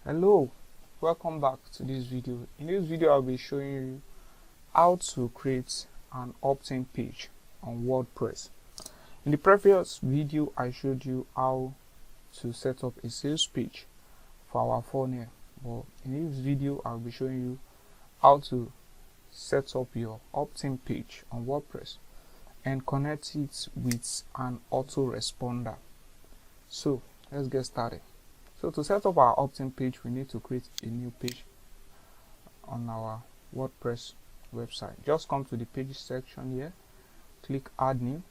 Hello, welcome back to this video. In this video I'll be showing you how to create an opt-in page on WordPress. In the previous video I showed you how to set up a sales page for our funnel, but in this video I'll be showing you how to set up your opt-in page on WordPress and connect it with an autoresponder. So let's get started. So to set up our opt-in page, we need to create a new page on our WordPress website. Just come to the page section here, click add new.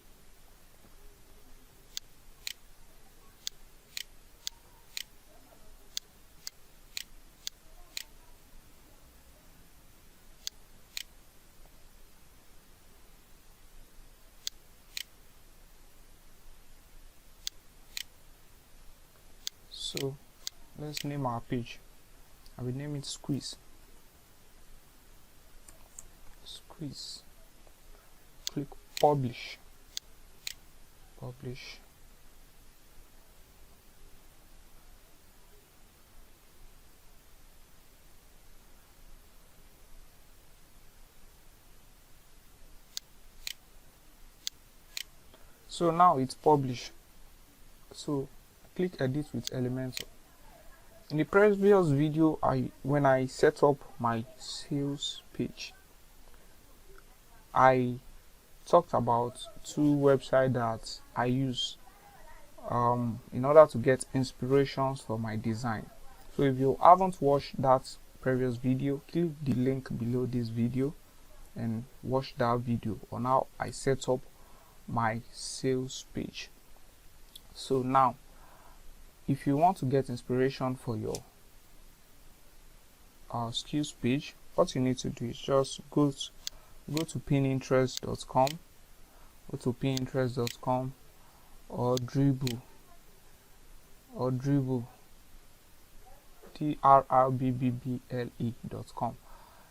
So let's name our page. I will name it Squeeze. Click publish. So now it's published. So click edit with Elementor. In the previous video, when I set up my sales page, I talked about two websites that I use in order to get inspirations for my design. So if you haven't watched that previous video, click the link below this video and watch that video on how I set up my sales page. So now, if you want to get inspiration for your skills page, what you need to do is just go to Pinterest.com, or Dribble, dribble.com.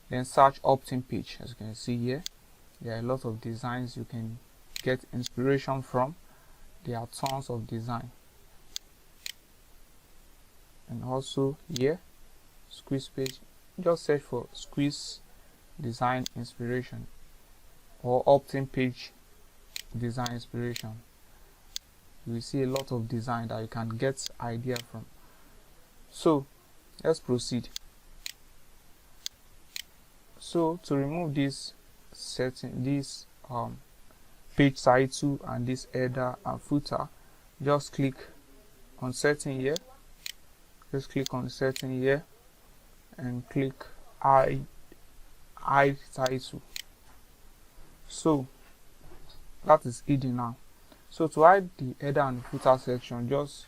Then search opt-in page. As you can see here, there are a lot of designs you can get inspiration from. There are tons of design. And also here, Squeeze page, just search for Squeeze design inspiration or opt-in page design inspiration. You will see a lot of design that you can get idea from. So let's proceed. So to remove this setting, this page title and this header and footer, just click on setting here. Just click on setting here and click hide title. So that is hidden now. So to hide the header and footer section, just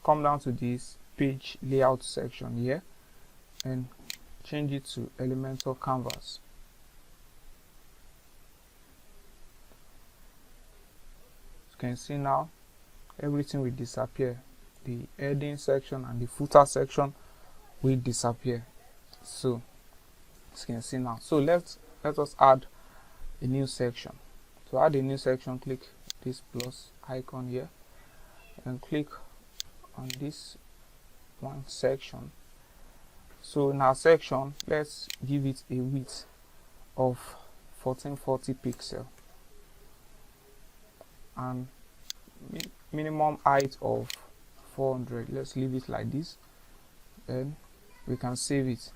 come down to this page layout section here and change it to Elementor canvas. As you can see now, everything will disappear. The heading section and the footer section will disappear. So as you can see now, so let us add a new section. To add a new section, click this plus icon here and click on this one section. So in our section, let's give it a width of 1440 pixel and minimum height of 400. Let's leave it like this, then we can save it.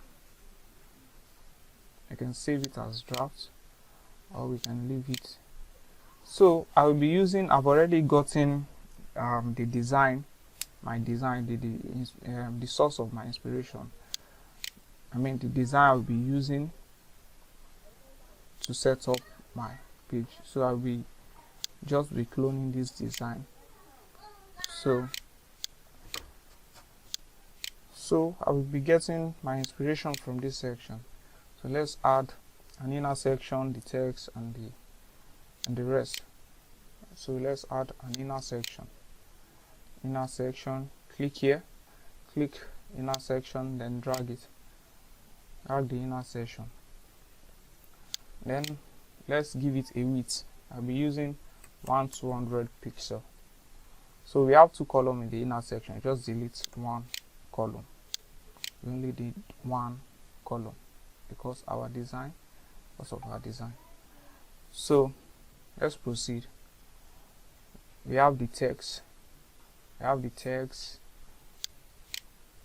I can save it as draft, or we can leave it. So I will be using, I've already gotten the design, the source of my inspiration. The design I will be using to set up my page. So I will just be cloning this design. So I will be getting my inspiration from this section. So let's add an inner section, the text and the rest. So let's add an inner section. Click here, click inner section, then drag it. Drag the inner section. Then let's give it a width. I'll be using 1200 pixel. So we have two columns in the inner section. Just delete one column. We only did one column because of our design. So let's proceed. We have the text.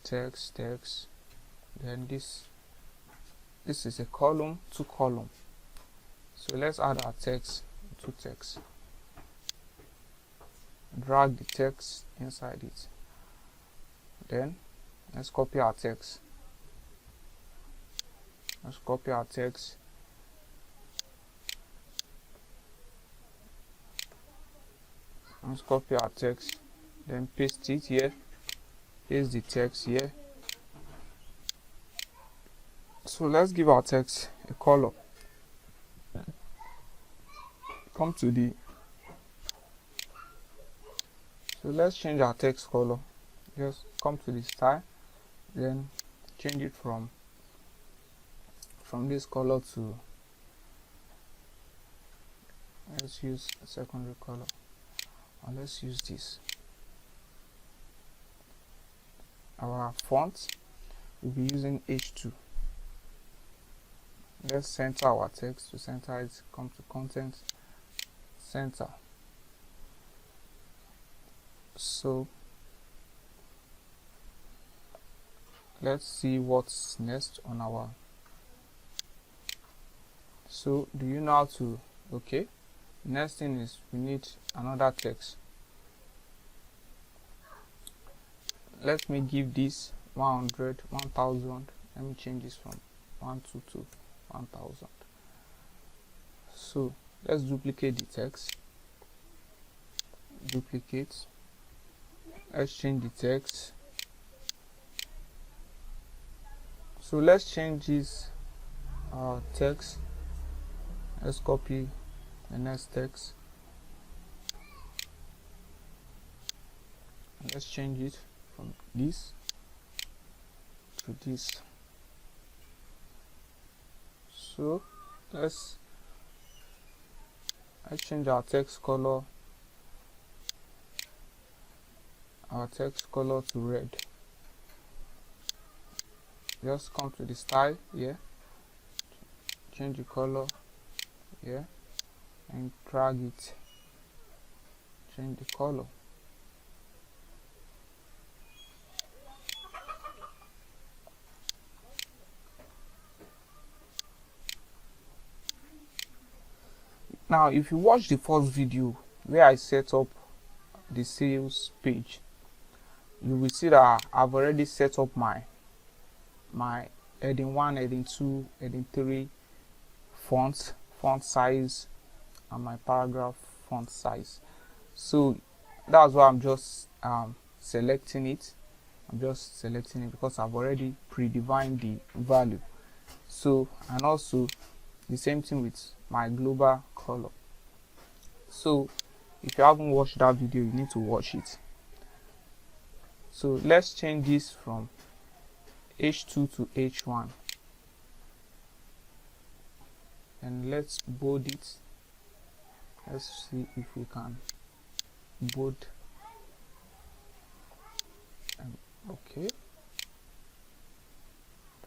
Text. Then this is a column, 2 column. So let's add our text to text. Drag the text inside it. Then let's copy our text. Then paste it here. Paste the text here. So let's give our text a color. So let's change our text color. Just come to the style, then change it from this color to, let's use a secondary color, or let's use this. Our font, we'll be using H2. Let's center our text. To center it, come to content, center. So let's see what's next on our. So do you know how to? Okay, next thing is we need another text. Let me give this 100, 1000. Let me change this from 122 to 1000. So let's duplicate the text. Let's change the text. So let's change this text. Let's copy the next text. Let's change it from this to this. So let's change our text color. To red. Just come to the style here, change the color here, and drag it, change the color. Now if you watch the first video where I set up the sales page, you will see that I've already set up my heading 1, heading 2, heading 3 font size, and my paragraph font size. So that's why I'm just selecting it. Because I've already predefined the value. So, and also the same thing with my global color. So if you haven't watched that video, you need to watch it. So let's change this from H2 to H1, and let's bold it. Let's see if we can bold. Okay,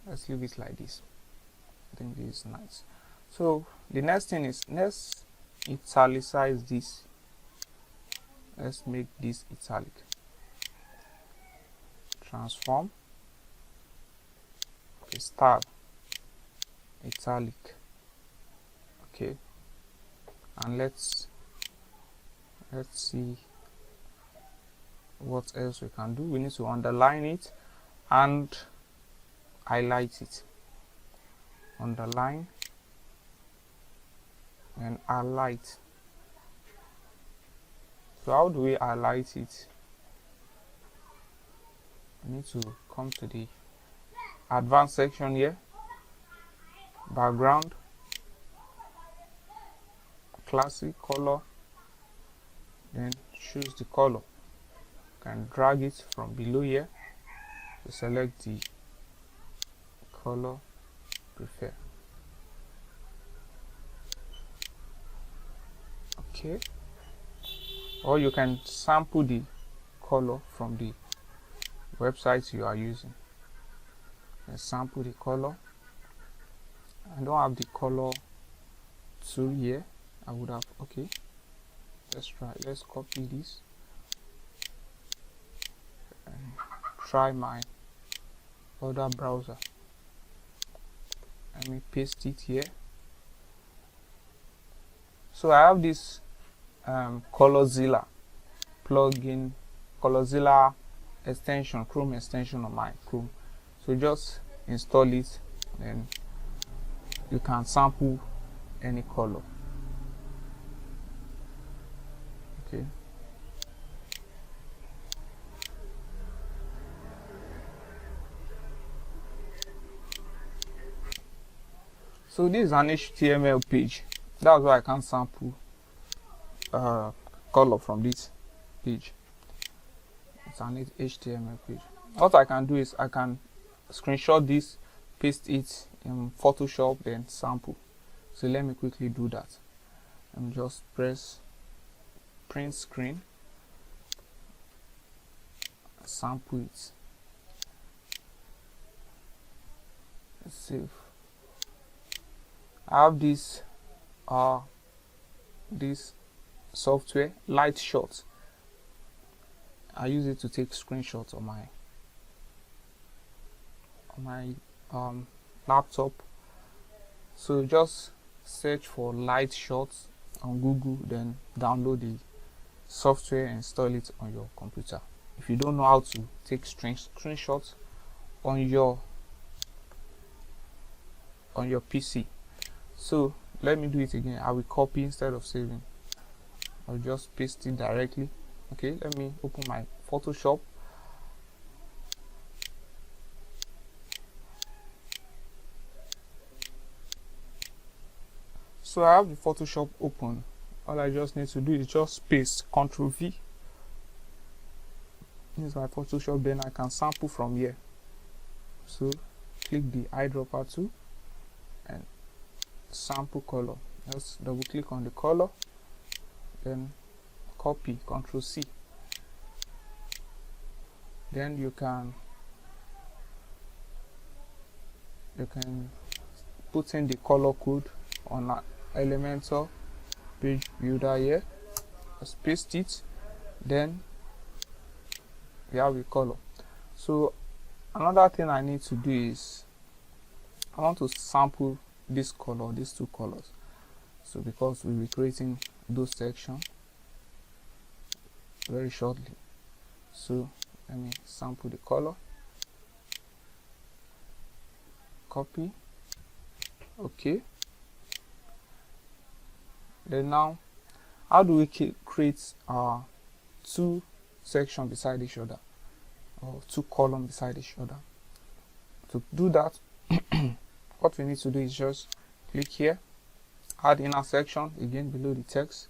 let's leave it like this. I think this is nice. So the next thing is, let's italicize this. Let's make this italic. Transform, style, italic. Okay, and let's see what else we can do. We need to underline it and highlight it. Underline and highlight. So how do we highlight it? We need to come to the advanced section here, background, classic color, then choose the color. You can drag it from below here to select the color prefer. Okay, or you can sample the color from the website you are using. Let's sample the color. I don't have the color tool here. I would have, okay, let's copy this and try my other browser. Let me paste it here. So I have this Colorzilla plugin, Colorzilla extension, Chrome extension on my Chrome. So just install it, then you can sample any color. Okay. So this is an HTML page. That's why I can sample color from this page. It's an HTML page. What I can do is I can screenshot this, paste it in Photoshop, then sample. So let me quickly do that. And just press print screen, sample it. Let's save. I have this software, Light Shot. I use it to take screenshots on my laptop. So just search for Light Shots on Google, then download the software and install it on your computer. If you don't know how to take screenshots on your PC, so let me do it again. I will copy instead of saving. I'll just paste it directly. Okay, let me open my Photoshop. So I have the Photoshop open. All I just need to do is just paste Ctrl V. This is my Photoshop, then I can sample from here. So click the eyedropper tool and sample color. Just double click on the color, then copy, Ctrl C. Then you can put in the color code on Elementor page builder here. Just paste it, then we have the color. So another thing I need to do is I want to sample this color, these two colors. So because we'll be creating those sections very shortly, so let me sample the color, copy, okay. Then now, how do we create two sections beside each other, or two columns beside each other? To do that, what we need to do is just click here, add inner section again below the text.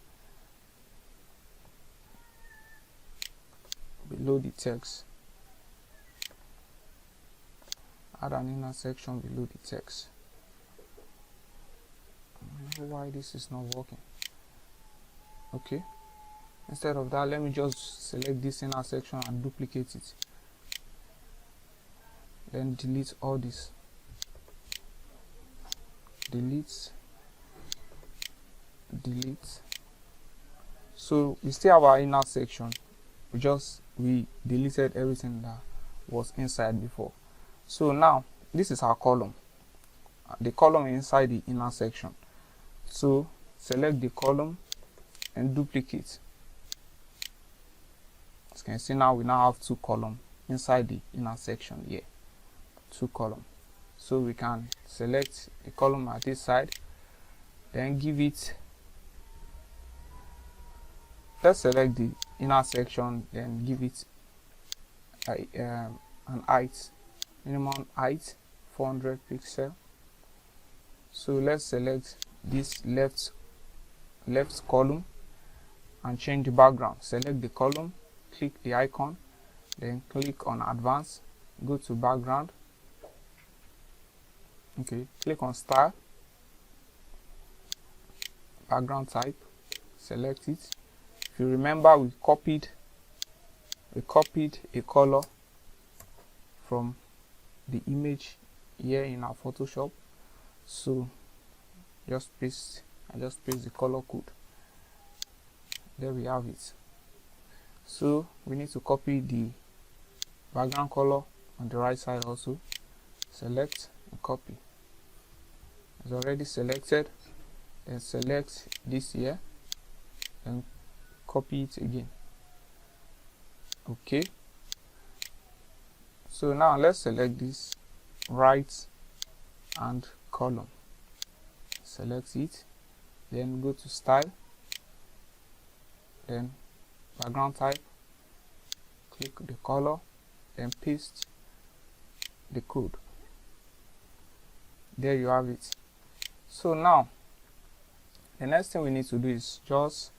Below the text, add an inner section below the text. I don't know why this is not working. Okay, instead of that, let me just select this inner section and duplicate it, then delete all this. Delete. So we still have our inner section, we deleted everything that was inside before. So now this is our column, the column inside the inner section. So select the column and duplicate. As you can see, now we now have two columns inside the inner section here, two columns. So we can select the column at this side, then give it, let's select the inner section, then give it an height, minimum height 400 pixels. So let's select this left column and change the background. Select the column, click the icon, then click on advanced, go to background. Okay, click on style, background type, select it. If you remember, we copied a color from the image here in our Photoshop. So I just paste the color code. There we have it. So we need to copy the background color on the right side also. Select and copy. It's already selected. Then select this here and copy it again. Okay. So now let's select this right hand column. Select it. Then go to style. Then background type. Click the color. Then paste the code. There you have it. So now the next thing we need to do is just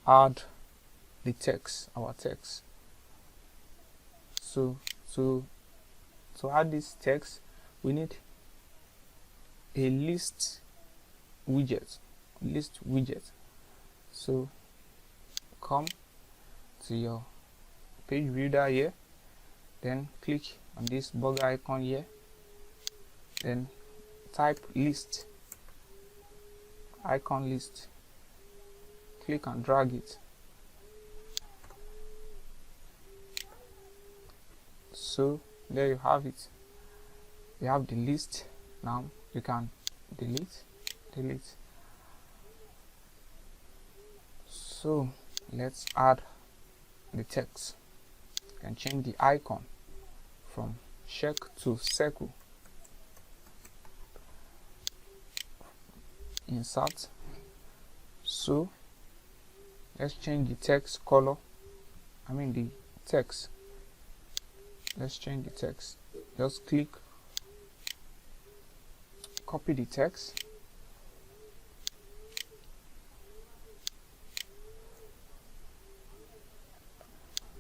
add the text, our text. So to add this text, we need a list widget. So come to your page builder here, then click on this bug icon here, then type list, icon list, click and drag it. So there you have it. You have the list. Now you can delete. So let's add the text. You can change the icon from check to circle. Insert. So let's change the text color. The text. Let's change the text. Just click, copy the text.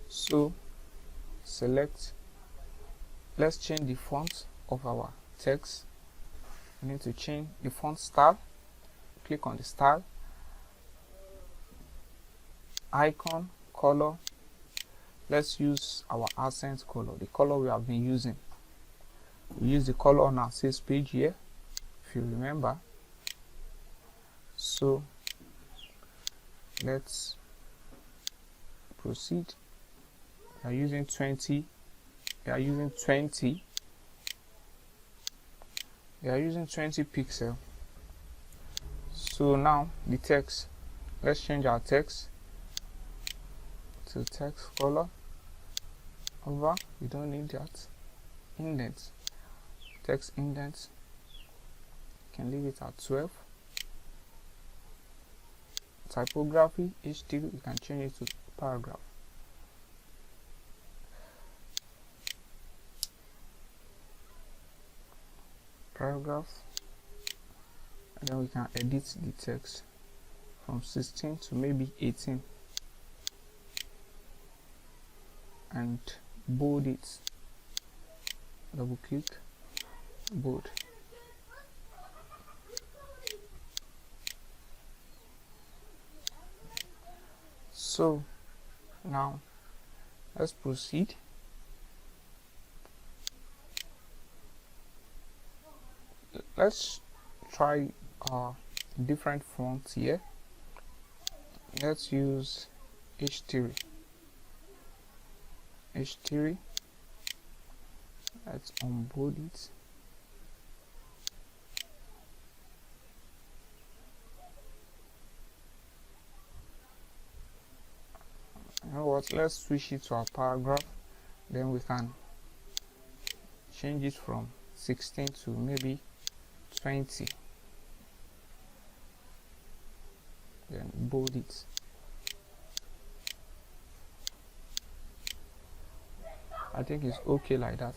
So select. Let's change the font of our text. We need to change the font style. Click on the style, icon, color. Let's use our accent color, the color we have been using. We use the color on our sales page here, if you remember. So let's proceed. We are using 20. We are using 20 pixel. So now the text, let's change our text to text color. Over, we don't need that. Indent, text indent, can leave it at 12. Typography, HT, we can change it to paragraph. And then we can edit the text from 16 to maybe 18 and bold it. Double click, bold. So now let's proceed. Let's try different fonts here. Let's use H3. Let's unbold it. You know what? Let's switch it to our paragraph. Then we can change it from 16 to maybe 20. Then bold it. I think it's okay like that.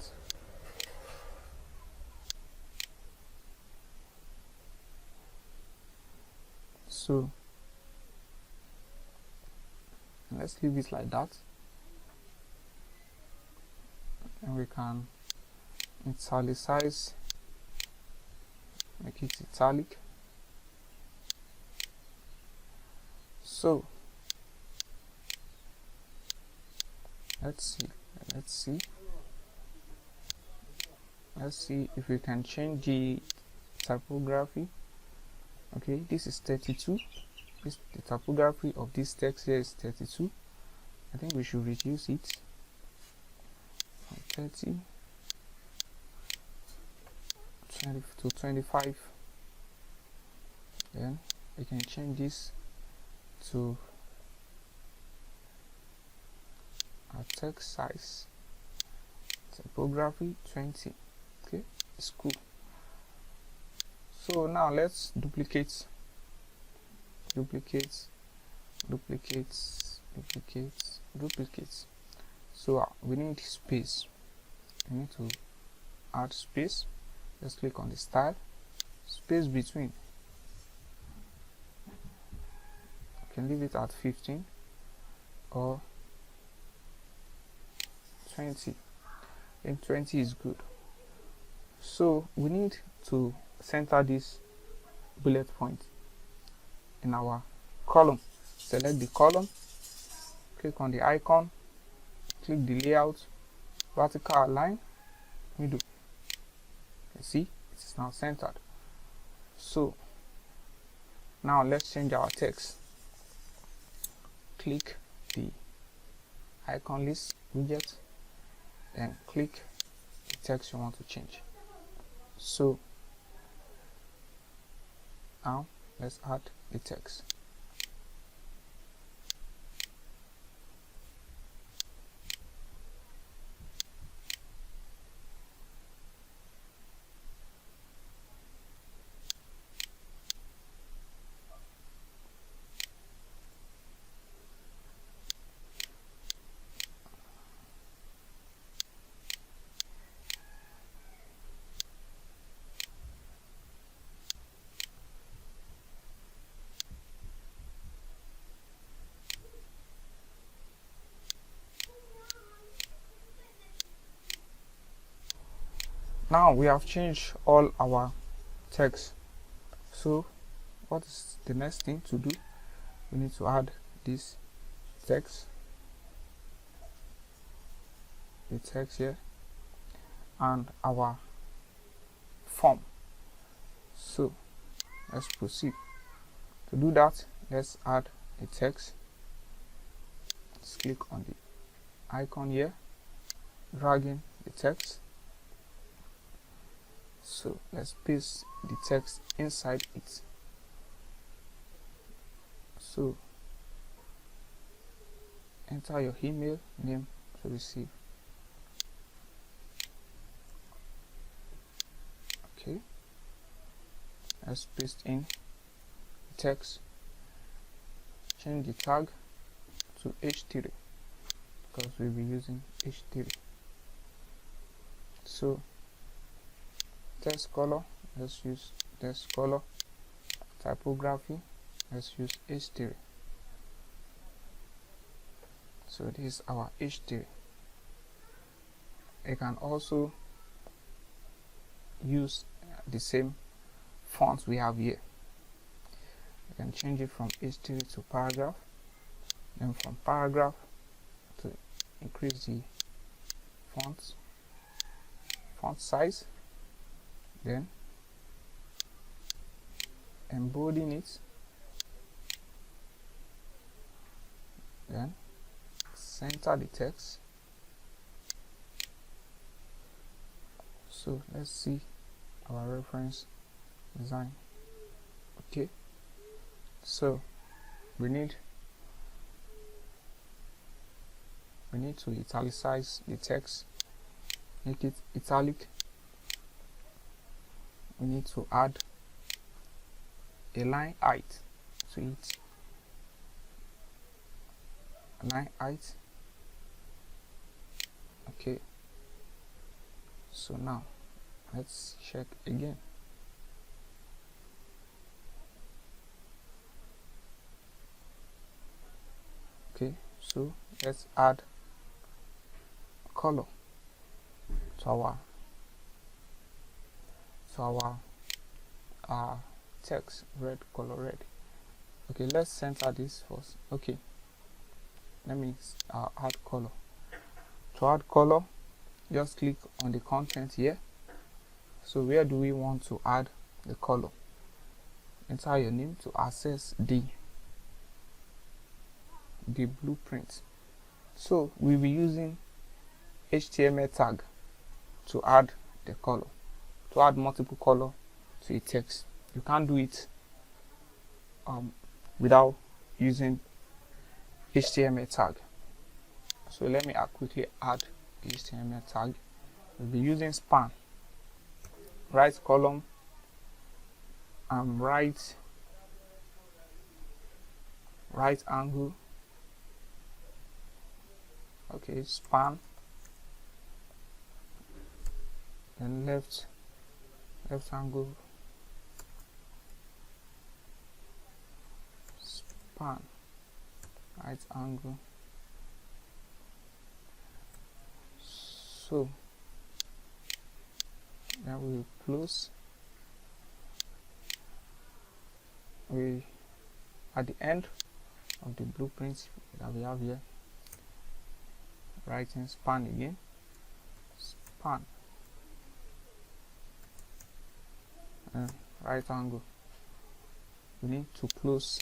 So let's leave it like that. And we can italicize, make it italic. So let's see. let's see if we can change the typography. Okay, this is 32. The typography of this text here is 32. I think we should reduce it from 30 to 25. Then we can change this to our text size, typography 20. Okay, it's cool. So now let's duplicate. So we need space. We need to add space. Let's click on the style, space between. You can leave it at 15 or 20. I think 20 is good. So we need to center this bullet point in our column. Select the column, click on the icon, click the layout, vertical align, middle. You see, it is now centered. So now let's change our text. Click the icon list widget, then click the text you want to change. So now let's add the text. Now we have changed all our text. So what is the next thing to do? We need to add this text, the text here, and our form. So let's proceed. To do that, let's add a text. Let's click on the icon here, dragging the text. So let's paste the text inside it. So enter your email name to receive. Okay, let's paste in the text. Change the tag to H3 because we'll be using H3. So text color, let's use text color. Typography, let's use H3. So this is our H3. You can also use the same fonts we have here. You can change it from H3 to paragraph, then from paragraph to increase the font size, then embolding it, then center the text. So let's see our reference design. Okay, so we need to italicize the text, make it italic. We need to add a line height to it. Line height. Okay, so now let's check again. Okay, so let's add color to our text, red, color red. Okay, let's center this first. Okay, let me add color. To add color, just click on the content here So where do we want to add the color? Enter your name to access the blueprint. So we'll be using HTML tag to add the color, to add multiple color to a text. You can't do it without using HTML tag. So let me quickly add HTML tag. We'll be using span, right column, and right angle. Okay, span, then left angle, span, right angle. So then we will close. We at the end of the blueprint that we have here, writing span again, span, and right angle. We need to close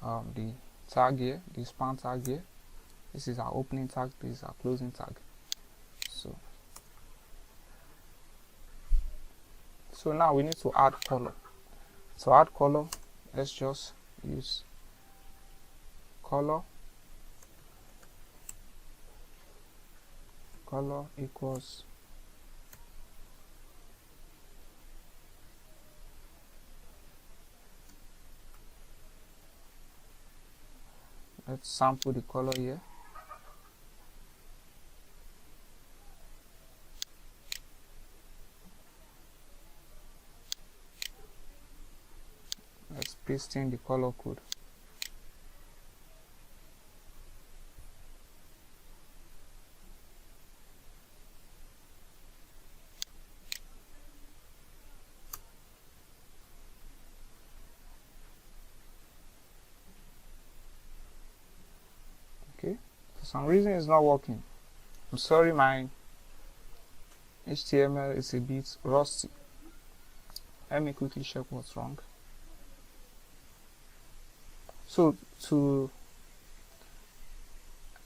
the tag here, the span tag here. This is our opening tag, this is our closing tag. So now we need to add color. To add color, let's just use color equals let's sample the color here. Let's paste in the color code. Okay, for some reason it's not working. I'm sorry, my HTML is a bit rusty. Let me quickly check what's wrong. So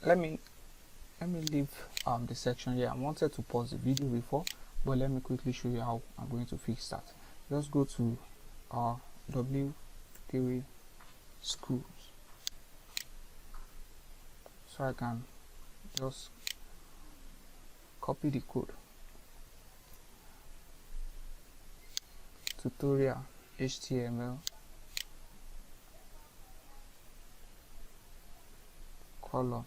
let me leave the section here. I wanted to pause the video before, but let me quickly show you how I'm going to fix that. Just go to our W3 schools, so I can just copy the code. Tutorial HTML color.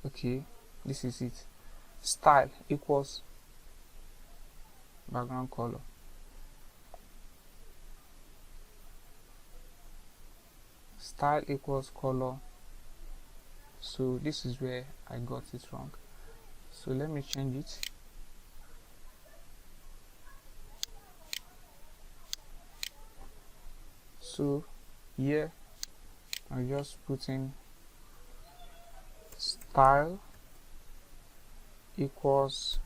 Okay, this is it. Style equals background color. Style equals color. So this is where I got it wrong. So let me change it. So here I just put in style equals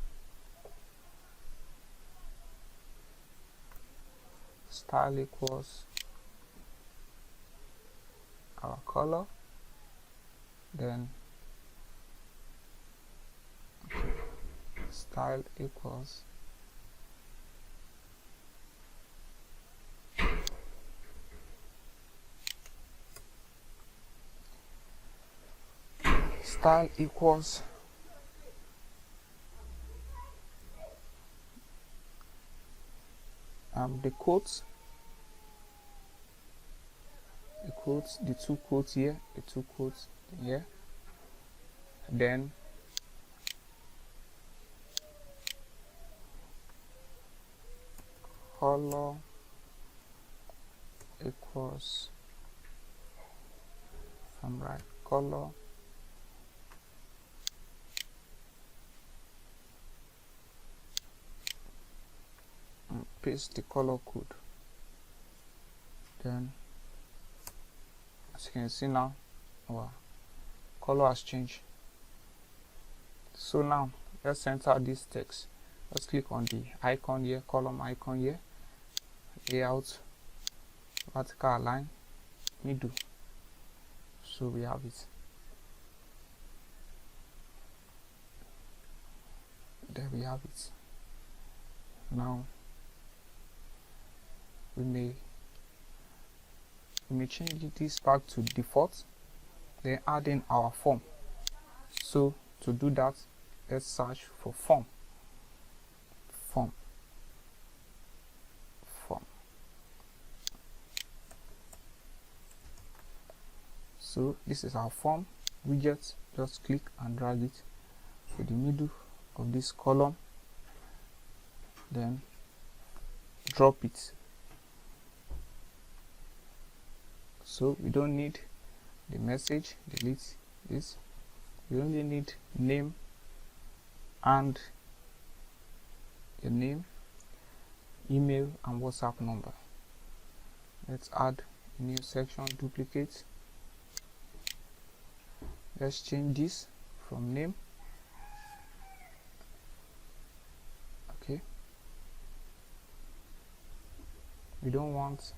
our color, then style equals the quotes, the two quotes here, then color equals from right color, and paste the color code. Then as you can see now, our color has changed. So now let's enter this text. Let's click on the icon here, column icon here, layout, vertical align, middle. So we have it. There we have it. Now we may change this back to default, then add in our form. So to do that, let's search for form. So this is our form widget. Just click and drag it to the middle of this column, then drop it. So we don't need the message, delete this. We only need name and your name, email and WhatsApp number. Let's add a new section, duplicate. Let's change this from name. Okay. We don't want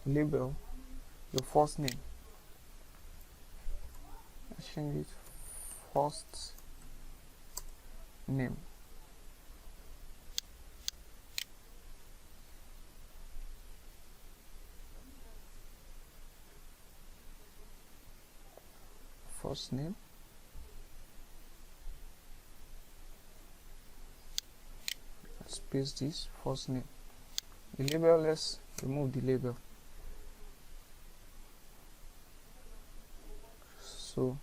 label your first name. Let's change it first name. First name. Let's paste this first name. The label, let's remove the label. So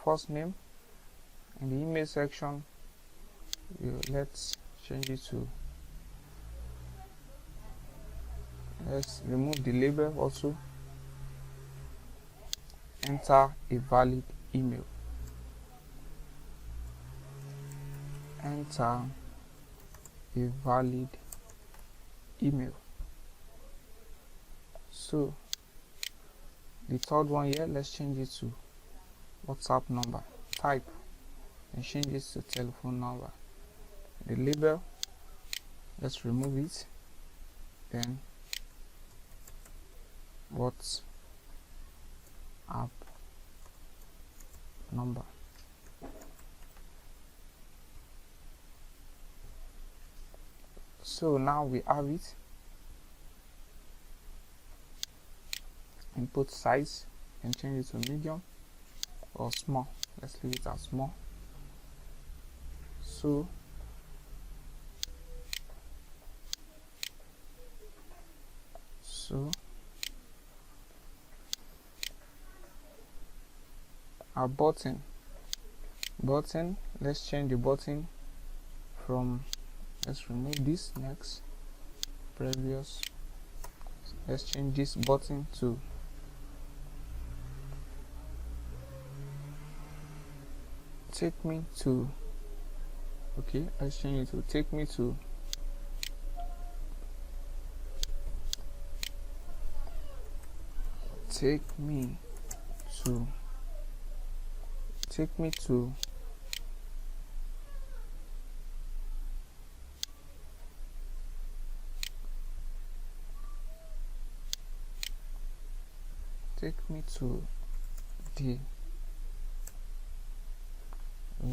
first name. In the email section, let's change it to, let's remove the label also. Enter a valid email. Enter a valid email. So the third one here, let's change it to WhatsApp number. Type and change it to telephone number. The label, let's remove it. Then WhatsApp number. So now we have it. Input size and change it to medium or small. Let's leave it as small. So our button, let's change the button from, let's remove this. Next, previous, let's change this button to take me to, okay, let's change it to take me to take me to the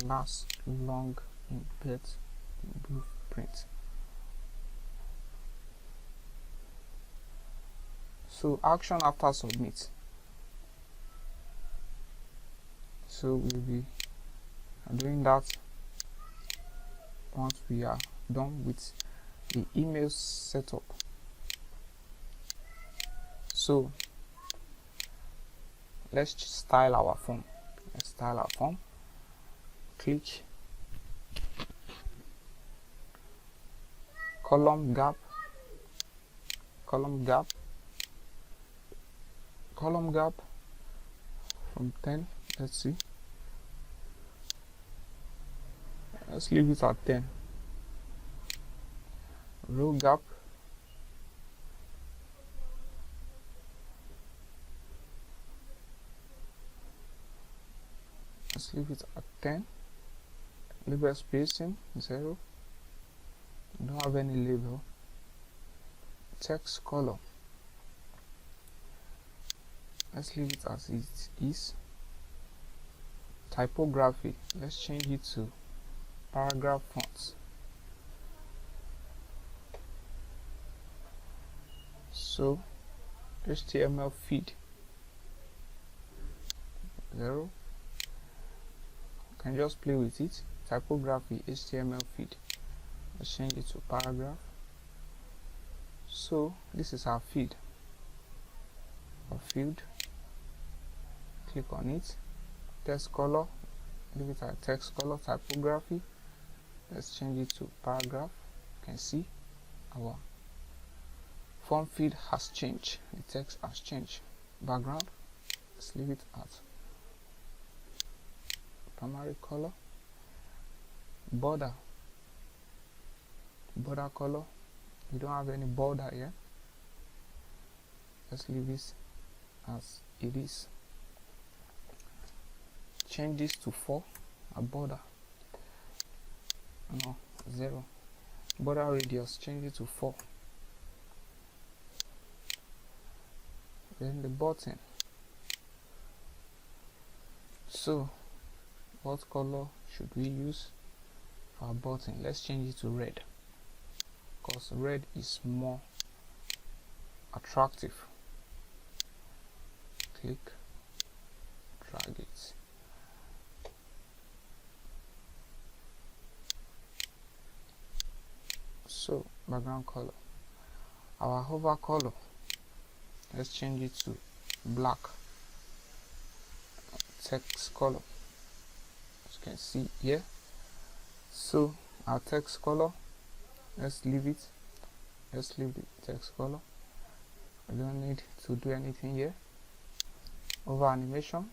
last long embed blueprint. So action after submit. So we'll be doing that once we are done with the email setup. So let's style our form. Click column gap from 10. Let's Let's leave it at 10. Row gap, let's leave it at 10. Label spacing 0. We don't have any label. Text color, let's leave it as it is. Typography, let's change it to paragraph fonts. So HTML feed 0. You can just play with it. Typography HTML feed, let's change it to paragraph. So this is our feed. Our field, click on it. Text color, leave it at text color. Typography, let's change it to paragraph. You can see our form field has changed, the text has changed. Background, let's leave it at primary color. Border color, we don't have any border here. Let's leave this as it is. Change this to 4. A border, no, 0. Border radius, change it to 4. Then the button. So what color should we use for our button? Let's change it to red, because red is more attractive. Click, drag it. So background color, our hover color, let's change it to black. Text color, as you can see here. So our text color, let's leave it. Let's leave the text color. We don't need to do anything here. Over animation,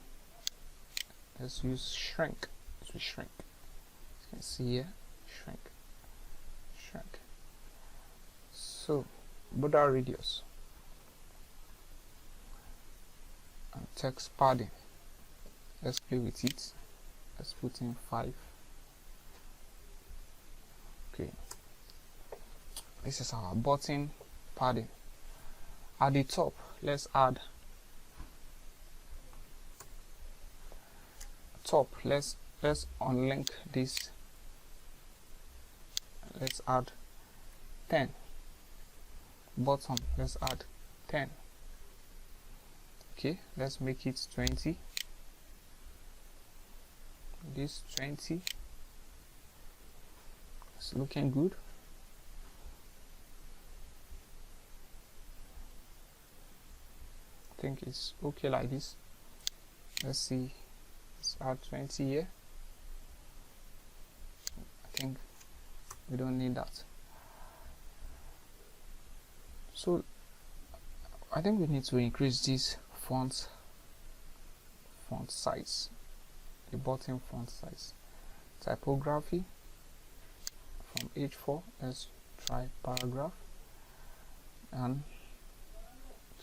let's use shrink. To shrink, as you can see here, shrink. So border radius and text padding, let's play with it. Let's put in 5. Okay, this is our button padding. At the top, let's add let's unlink this. Let's add 10. Bottom, let's add 10. Okay, let's make it 20. This 20, it's looking good. I think it's okay like this. Let's see, let's add 20 here. I think we don't need that. So I think we need to increase this font size, the bottom font size. Typography, from H4, let's try paragraph, and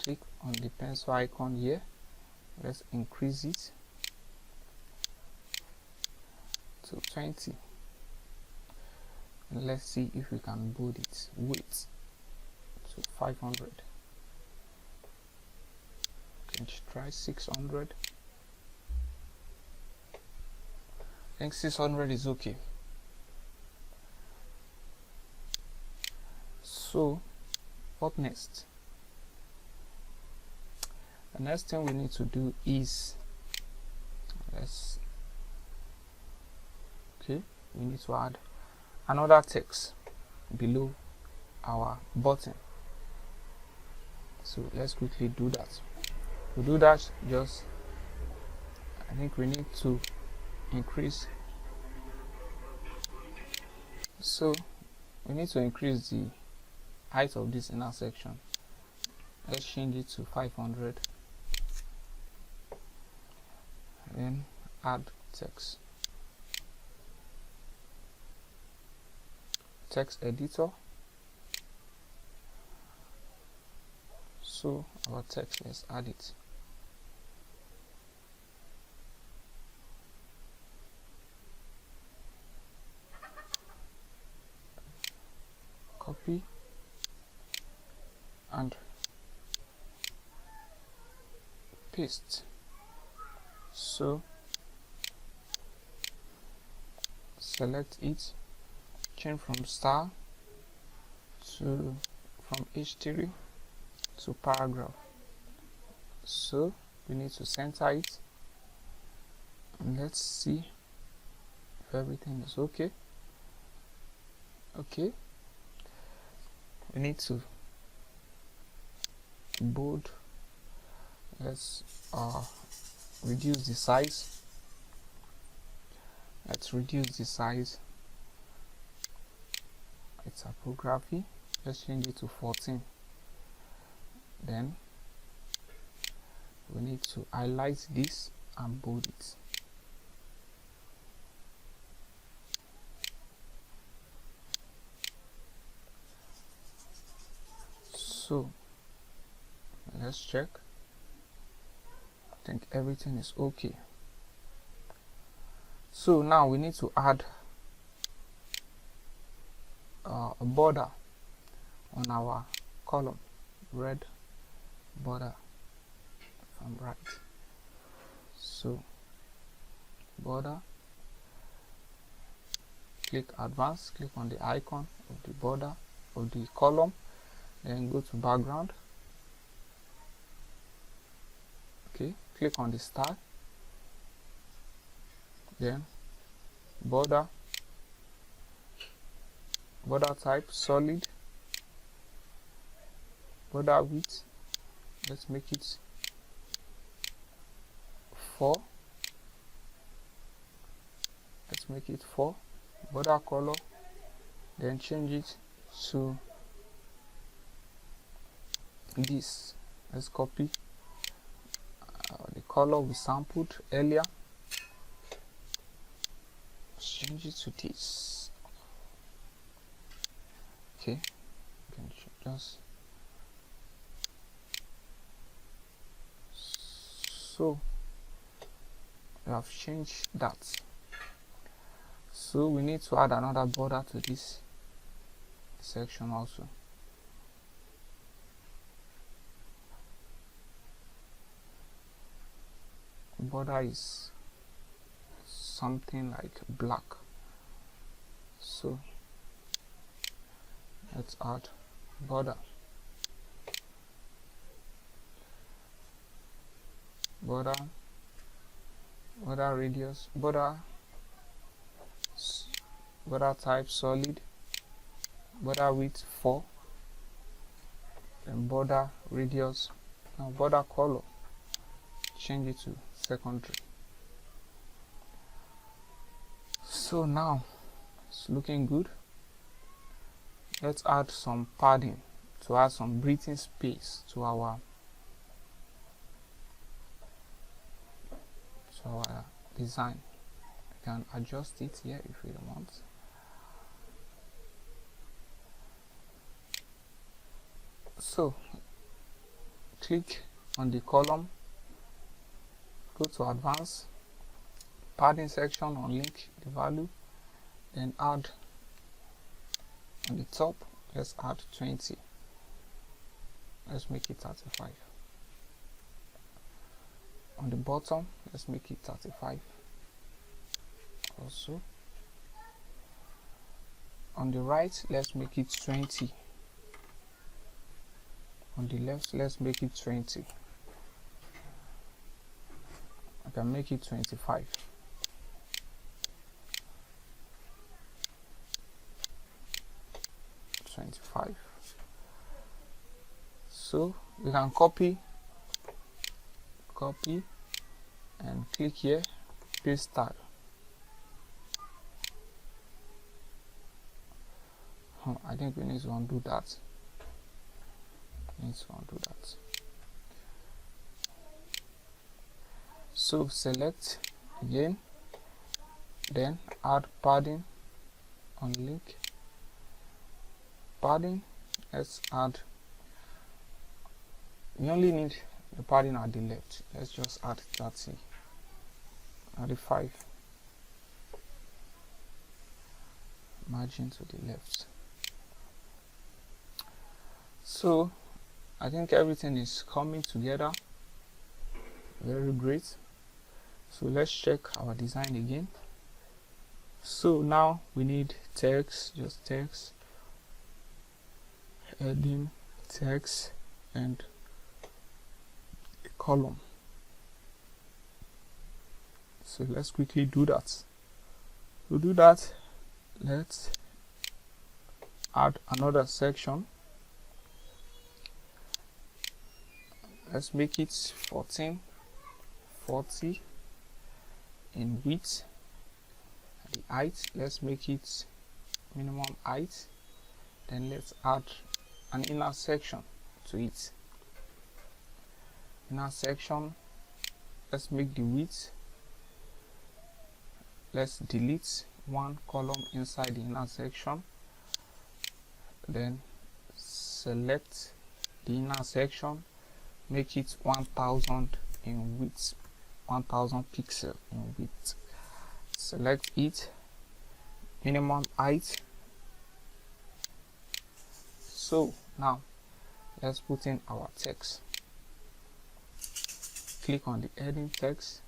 click on the pencil icon here. Let's increase it to 20, and let's see if we can bold it width to 500. Let's try 600. I think 600 is okay. So what next? The next thing we need to do is we need to add another text below our button. So let's quickly do that. To do that, I think we need to increase. So we need to increase the height of this inner section. Let's change it to 500. And then add text. text editor. So our text, let's add it. Copy and paste. So select it, change from star to from H3 to paragraph. So we need to center it, and let's see if everything is okay. We need to bold. Let's reduce the size. Let's reduce the size. It's typography. Let's change it to 14. Then we need to highlight this and bold it. So let's check. I think everything is okay. So now we need to add a border on our column, red border from right. So border, click advanced, click on the icon of the border of the column, then go to background. Okay, click on the star, then border type solid, border width, let's make it 4. Let's make it 4. Border color, then change it to this. Let's copy the color we sampled earlier. Let's change it to this. Okay, you can just so we have changed that. So we need to add another border to this section also. Border is something like black, so let's add border radius, border type solid, border width 4, and border radius. Now border color, change it to secondary. So now it's looking good. Let's add some padding to add some breathing space to our design. You can adjust it here if you want. So click on the column, go to advanced, padding section, unlink the value, then add on the top, let's add 20. Let's make it 35. On the bottom, let's make it 35 also. On the right, let's make it 20. On the left, let's make it 20. I can make it 25. So we can copy and click here, paste style. I think we need to undo that. So select again, then add padding, unlink, padding, let's add, we only need the padding at the left. Let's just add 30, 35, margin to the left. So I think everything is coming together very great. So let's check our design again. So now we need text, just text, heading, text, and a column. So let's quickly do that. To do that, let's add another section. Let's make it 1440 in width. The height, let's make it minimum height. Then let's add an inner section to it. Inner section, let's make the width. Let's delete one column inside the inner section. Then select the inner section, make it 1000 in width, 1000 pixel in width. Select it, minimum height. So now let's put in our text. Click on the heading text,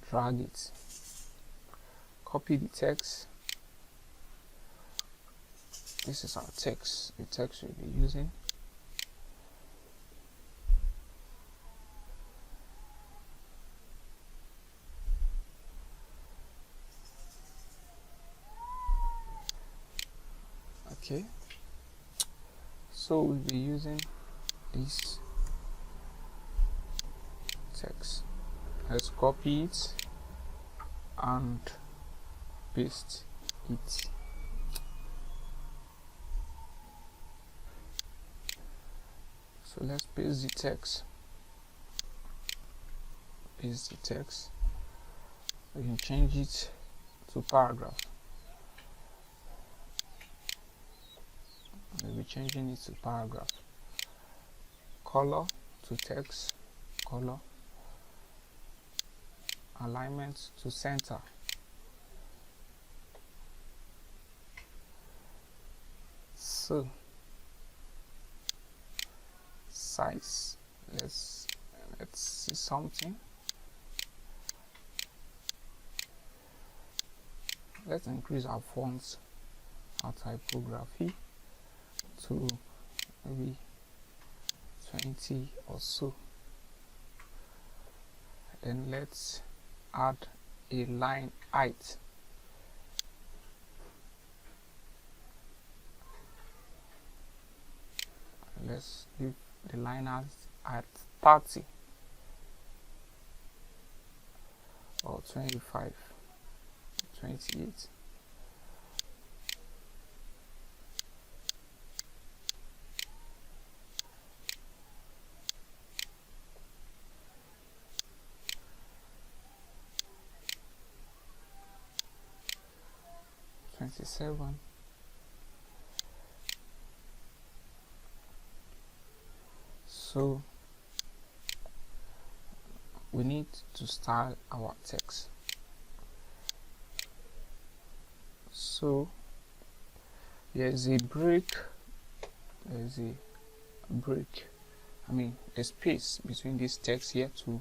drag it, copy the text. This is our text, the text we'll be using. Okay, so we'll be using this text. Let's copy it and paste it. So let's paste the text. Paste the text. We can change it to paragraph. We'll be changing it to paragraph. Color to text, color. Alignment to center. So size, let's see something. Let's increase our fonts, our typography to maybe 20 or so. Then let's add a line height. Let's leave the line height at 30 or 25, 28. So we need to style our text. So there's a break, a space between this text here. To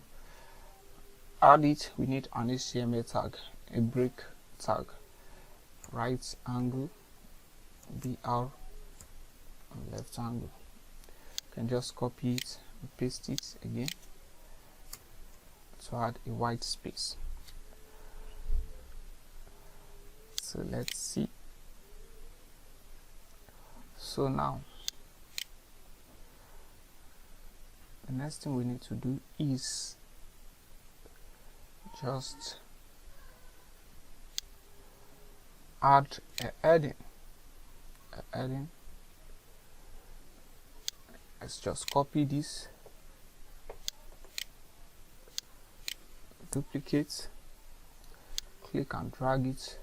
add it, we need an HTML tag, a break tag, right angle, BR, and left angle. You can just copy it and paste it again to add a white space. So let's see. So now the next thing we need to do is just add a heading. Let's just copy this, duplicate, click and drag it,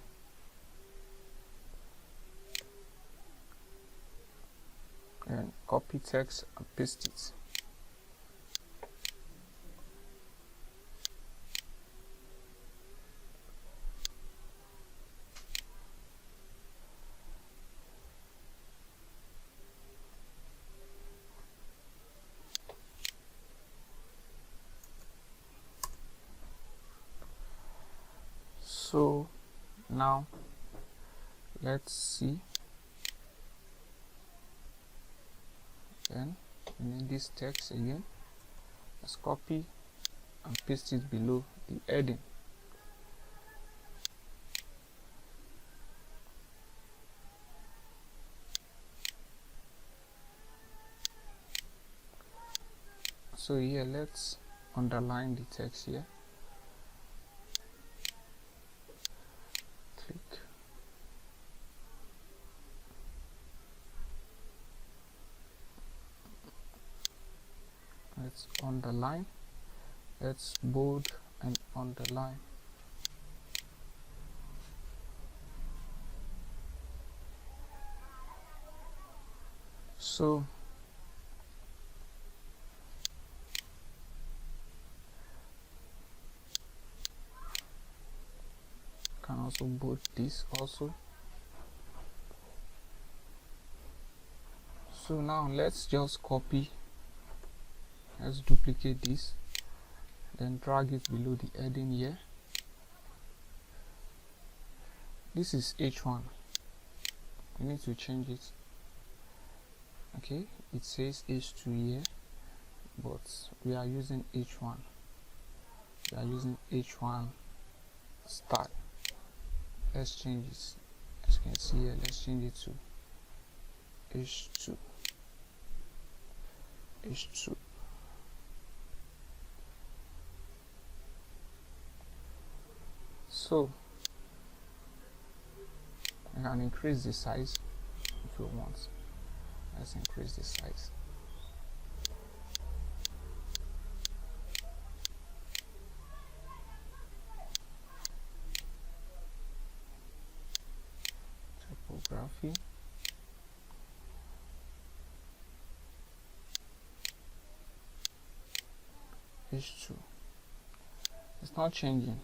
then copy text and paste it. So now let's see. Then we need this text again. Let's copy and paste it below the heading. So here, let's underline the text here. Click. Let's underline. Let's bold and underline. So can also bold this also. So now let's just copy. Let's duplicate this, then drag it below the heading here. This is H1. We need to change it. Okay, it says H2 here, but we are using H1. We are using H1 style. Let's change it. As you can see here, let's change it to H2. H2. So you can increase the size if you want. Let's increase the size. Typography. H2. It's not changing.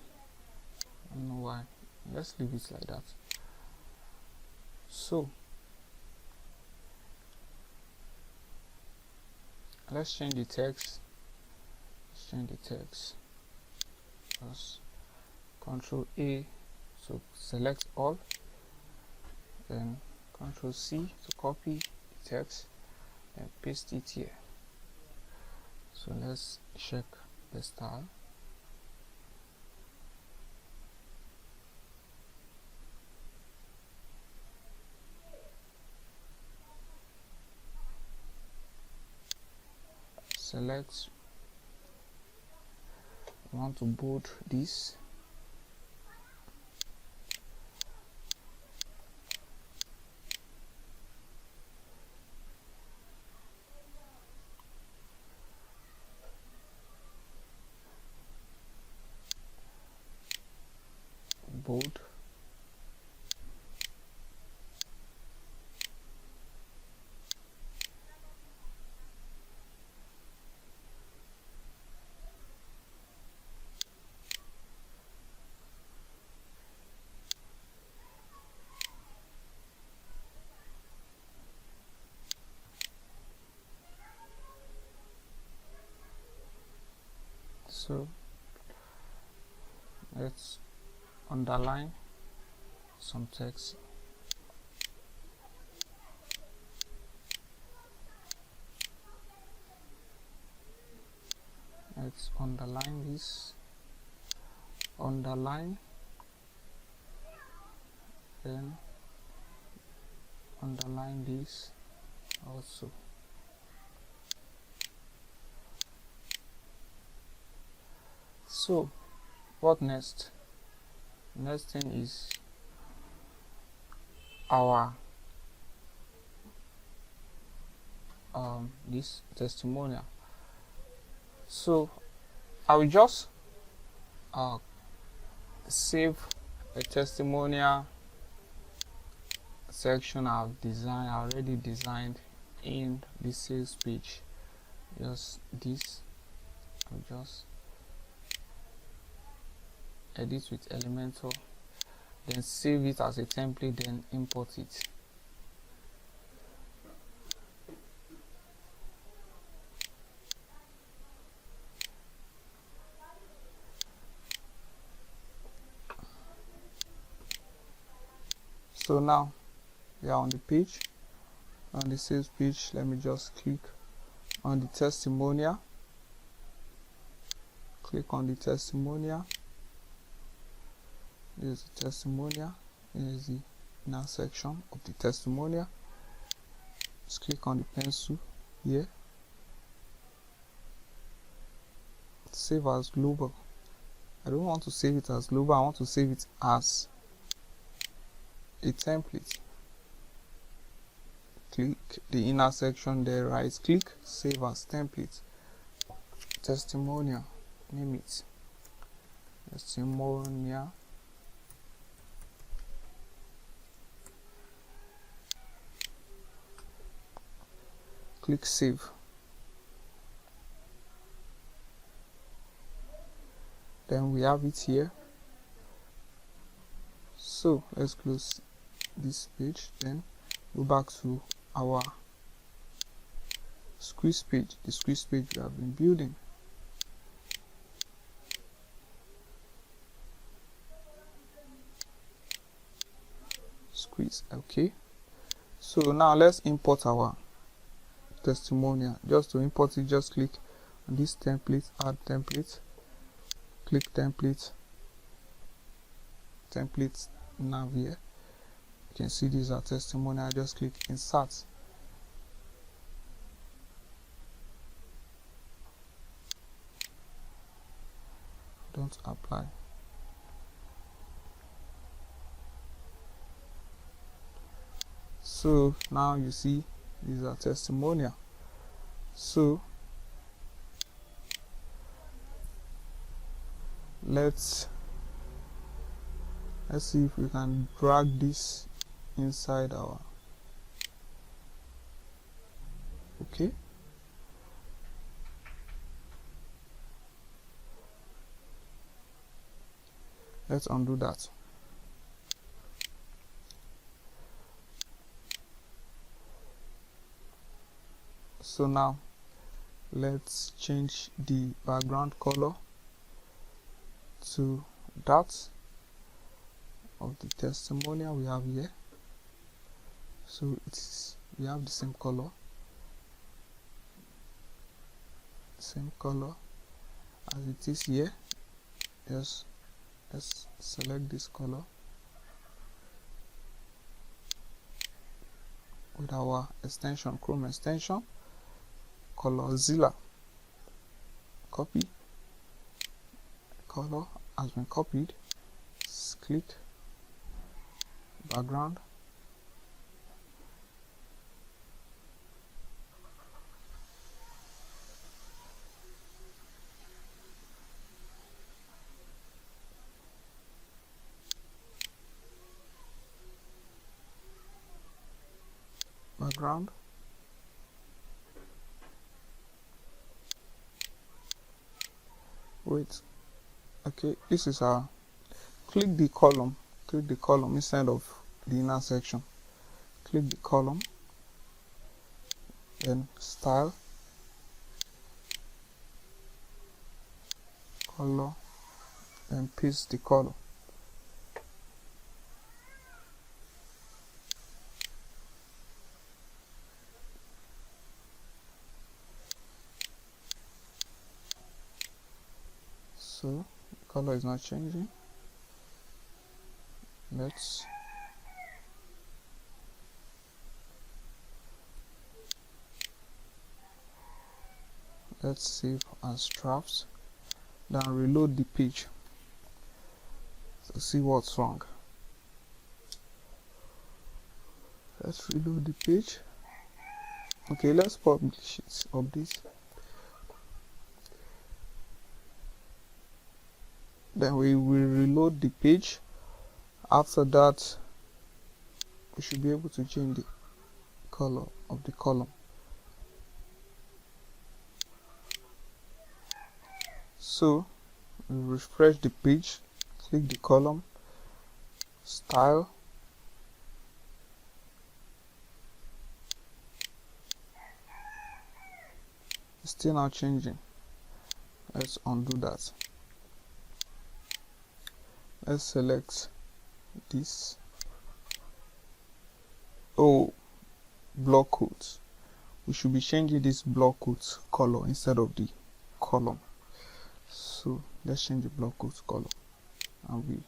I don't know why. Let's leave it like that. So let's change the text. Let's change the text. Press Ctrl A to select all, then Ctrl C to copy the text and paste it here. So let's check the style. Select. I want to bold this. Bold. So let's underline some text. Let's underline this, underline, then underline this also. So what next? Next thing is our this testimonial. So I will just save a testimonial section I've designed. I already designed in the sales page. Just this, I'll just edit with Elementor, then save it as a template, then import it. So now we are on the page, on the sales page. Let me just click on the testimonial. Click on the testimonial. There's the testimonial. Here's the inner section of the testimonial. Just click on the pencil here. Save as global. I don't want to save it as global. I want to save it as a template. Click the inner section there, right click, save as template. Testimonial, name it Testimonial. Click save. Then we have it here. So let's close this page, then go back to our squeeze page, the squeeze page we have been building. Squeeze, okay. So now let's import our testimonial. Just to import it, just click on this template, add template, click template, nav here. You can see these are testimonial. I just click insert. Don't apply. So now you see these are testimonial. So let's see if we can drag this inside our, okay. Let's undo that. So now let's change the background color to that of the testimonial we have here. So we have the same color as it is here. Yes, let's select this color with our extension, Chrome extension, Colorzilla. Copy. Color has been copied. Just click background. Background. Wait. Okay, this is our, click the column instead of the inner section. Click the column, then style, color, then paste the color. So the color is not changing. Let's save as drafts, then reload the page to see what's wrong. Let's reload the page. Okay, let's publish it, update. Then we will reload the page. After that, we should be able to change the color of the column. So we refresh the page, click the column, style, it's still not changing. Let's undo that. Let's select this. Oh, block quotes. We should be changing this block quotes color instead of the column. So let's change the block quotes color. And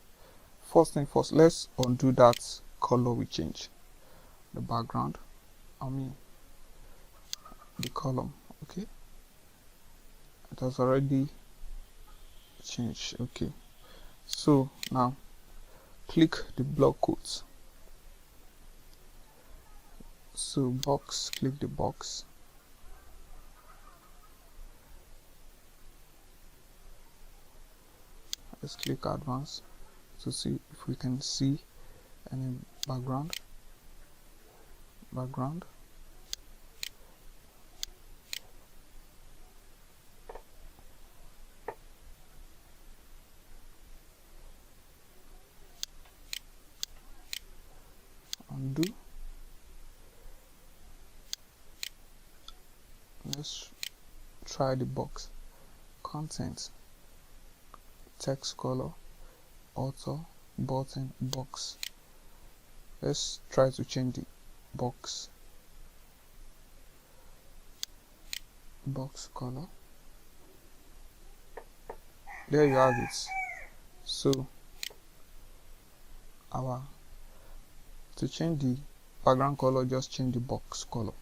first thing first, let's undo that color we changed. The background, the column. Okay, it has already changed. Okay, so now click the block quotes. So box, click the box. Let's click advanced to see if we can see any background. Undo. Let's try the box. Content, text color, author, button, box. Let's try to change the box color. There you have it. So to change the background color, just change the box color.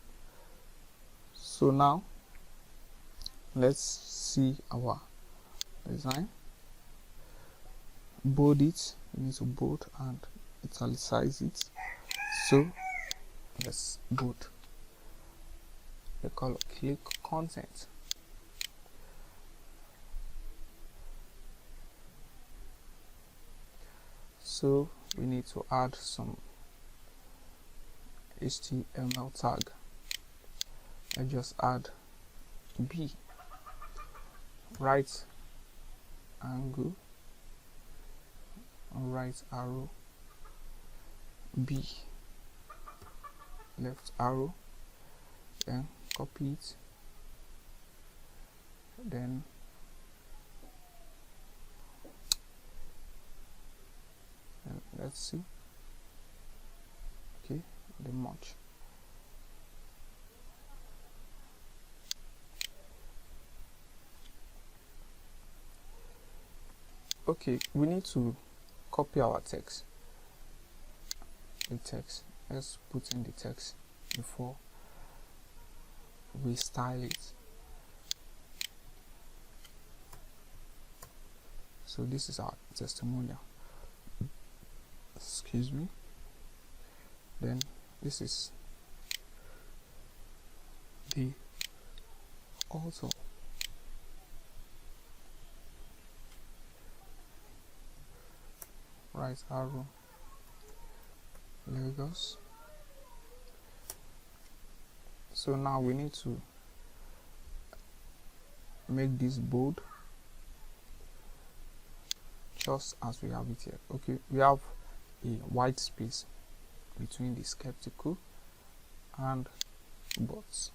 So now let's see our design. Bold it. We need to bold and italicize it. So let's bold the color. Click content. So we need to add some HTML tag. I just add B, right angle, right arrow, B, left arrow, then copy it, then let's see. Okay, the merge. Okay, we need to copy our text. Let's put in the text before we style it. So this is our testimonial. Excuse me. Then this is the author. Right arrow, Lagos. So now we need to make this bold, just as we have it here. Okay, we have a white space between the skeptical and bots.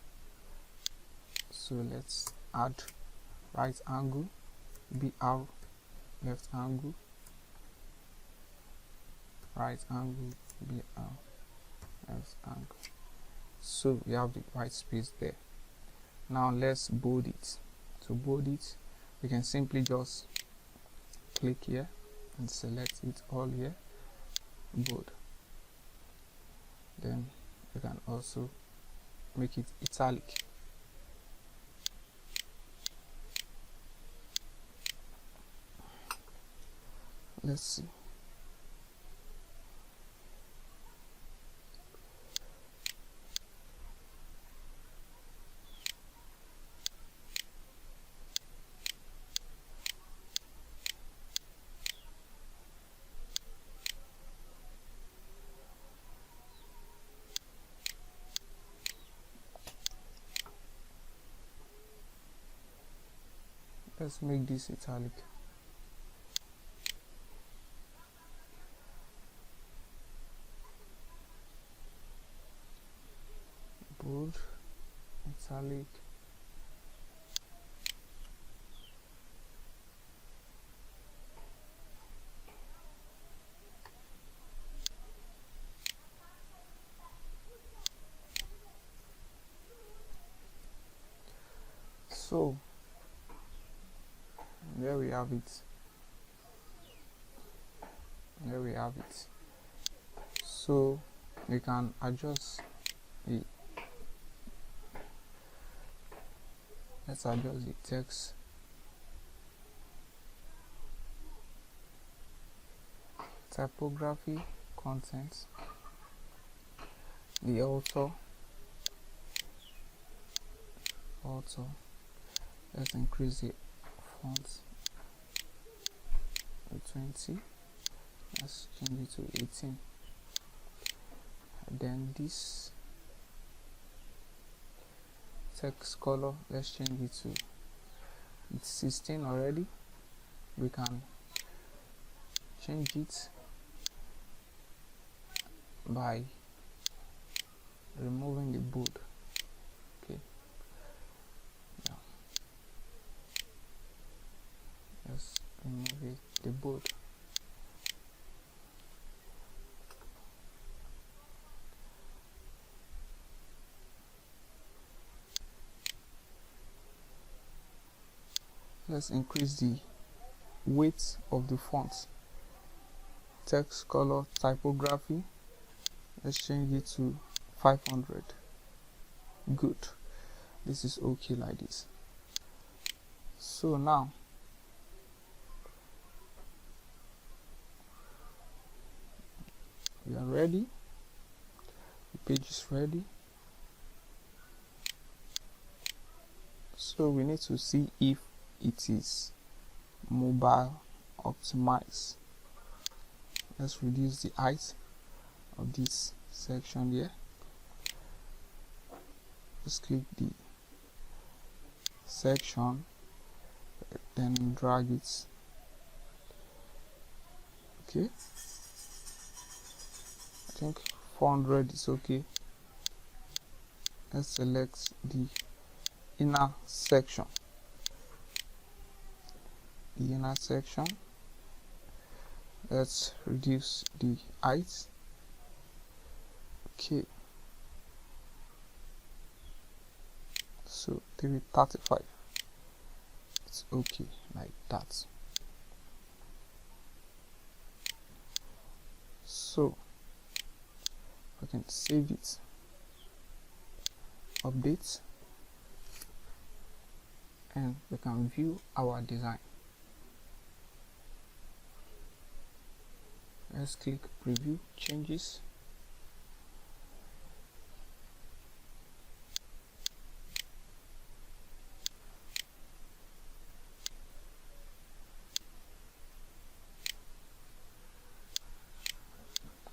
So let's add right angle, BR, left angle, right angle, BR, left angle. So we have the white space there. Now let's bold it. To bold it, we can simply just click here and select it all here, bold. Then you can also make it italic. Let's see. Let's make this italic. Bold, italic. So there we have it. There we have it. So we can adjust the let's adjust the text. Typography, content, the author. Let's increase the font to 20. Let's change it to 18. And then this text color, let's change it to it's 16 already. We can change it by removing the bold. Okay, yeah, let's remove the bold. Let's increase the weight of the font. Text color, typography, let's change it to 500. Good, this is okay like this. So now we are ready. The page is ready. So we need to see if it is mobile optimized. Let's reduce the height of this section here. Just click the section, then drag it. Okay, I think 400 is okay. Let's select the inner section. Let's reduce the height. Okay, so 35. It's okay like that. So I can save it, update, and we can view our design. Let's click preview changes.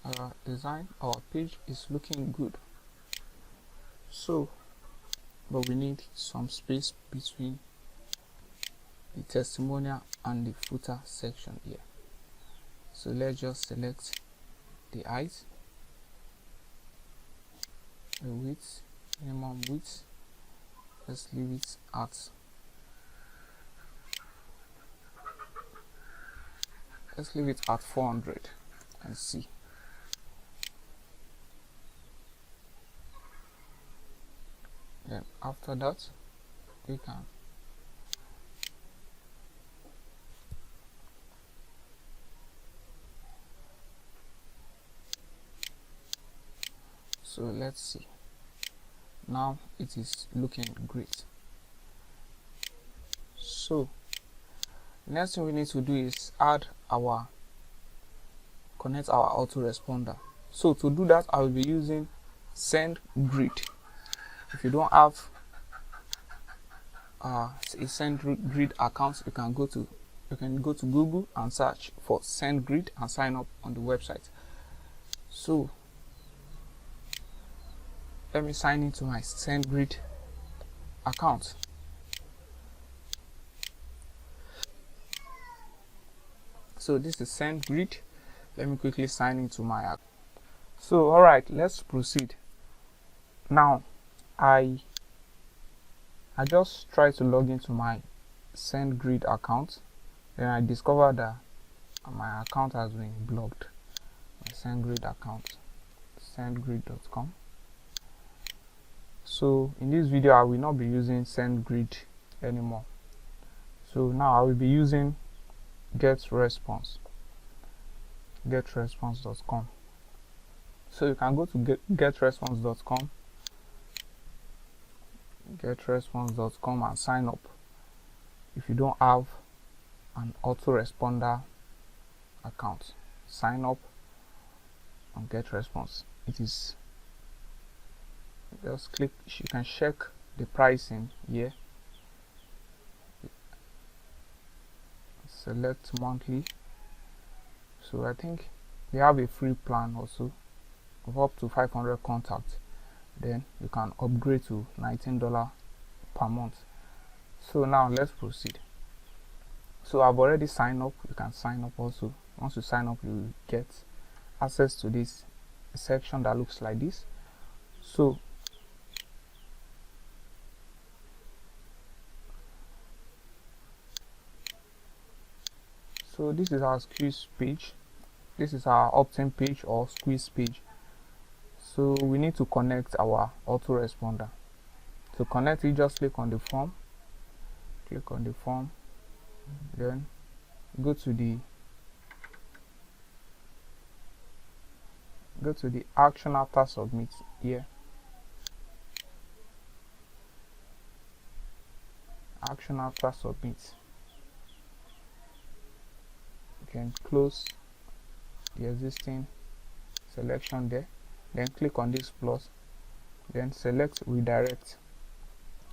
Our design, our page is looking good. So, but we need some space between the testimonial and the footer section here. So let's just select the height, the width, minimum width. Let's leave it at 400 and see. Then after that we can so let's see. Now it is looking great. So next thing we need to do is connect our autoresponder. So to do that, I will be using SendGrid. If you don't have a SendGrid account, you can go to Google and search for SendGrid and sign up on the website. So let me sign into my SendGrid account. So this is send grid. Let me quickly sign into my app. So alright, let's proceed. Now I just try to log into my SendGrid account. Then I discovered that my account has been blocked. My SendGrid account, sendgrid.com. So in this video I will not be using SendGrid anymore. So now I will be using GetResponse, getresponse.com. So you can go to getresponse.com, getresponse.com and sign up if you don't have an autoresponder account. Sign up on GetResponse. It is just click, you can check the pricing here, select monthly. So I think they have a free plan also of up to 500 contacts. Then you can upgrade to $19 per month. So now let's proceed. So I've already signed up. You can sign up also. Once you sign up, you will get access to this section that looks like this. So this is our squeeze page. This is our Optin page or squeeze page. So we need to connect our autoresponder. To connect it, just click on the form. Click on the form. Then go to the action after submit here. Action after submit. You can close the existing selection there. Then click on this plus. Then select redirect,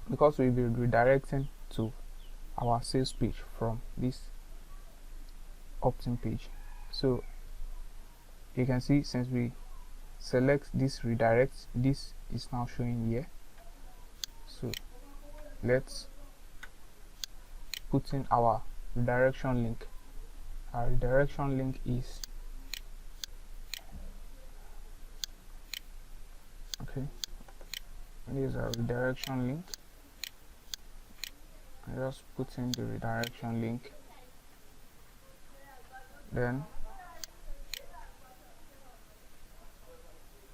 because we'll be redirecting to our sales page from this Optin page. So you can see, since we select this redirect, this is now showing here. So let's put in our redirection link. Our redirection link is here's our redirection link. I just put in the redirection link. Then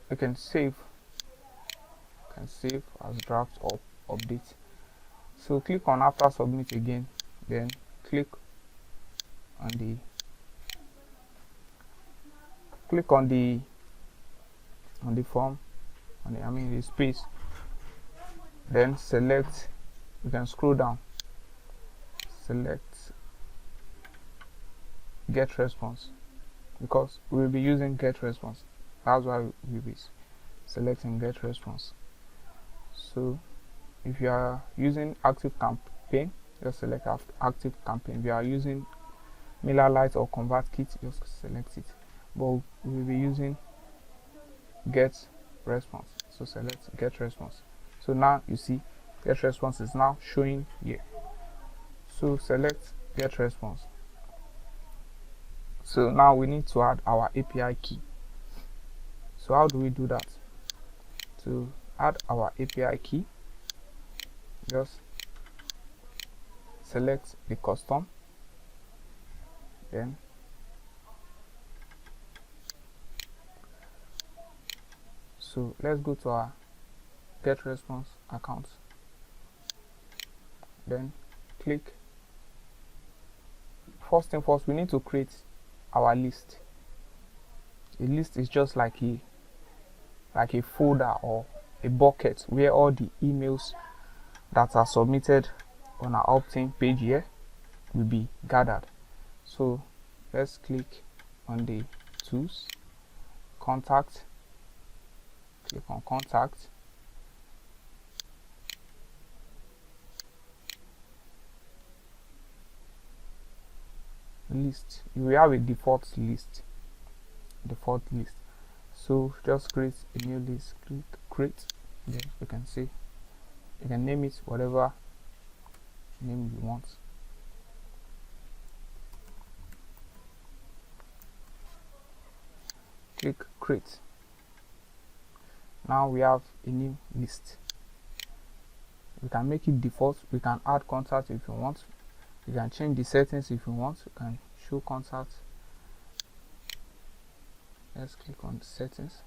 you can save. As draft or update. So click on after submit again. Then click on the form, the space. Then select, you can scroll down, select GetResponse, because we will be using GetResponse. That's why we'll be selecting GetResponse. So if you are using active campaign, just select active campaign. If you are using MailerLite or ConvertKit, just select it. But we will be using GetResponse, so select GetResponse. So now you see GetResponse is now showing here. So select GetResponse. So now we need to add our API key. So how do we do that? To add our API key, just select the custom, then so let's go to our GetResponse account. Then click. First thing first, we need to create our list. A list is just like a folder or a bucket where all the emails that are submitted on our Optin page here will be gathered. So let's click on the tools, contact, click on contact, list. You will have a default list. So just create a new list. Click create. Then you can see, you can name it whatever name you want. click create. Now we have a new list. We can make it default. We can add contact if you want. You can change the settings if you want. You can show contact. Let's click on the settings.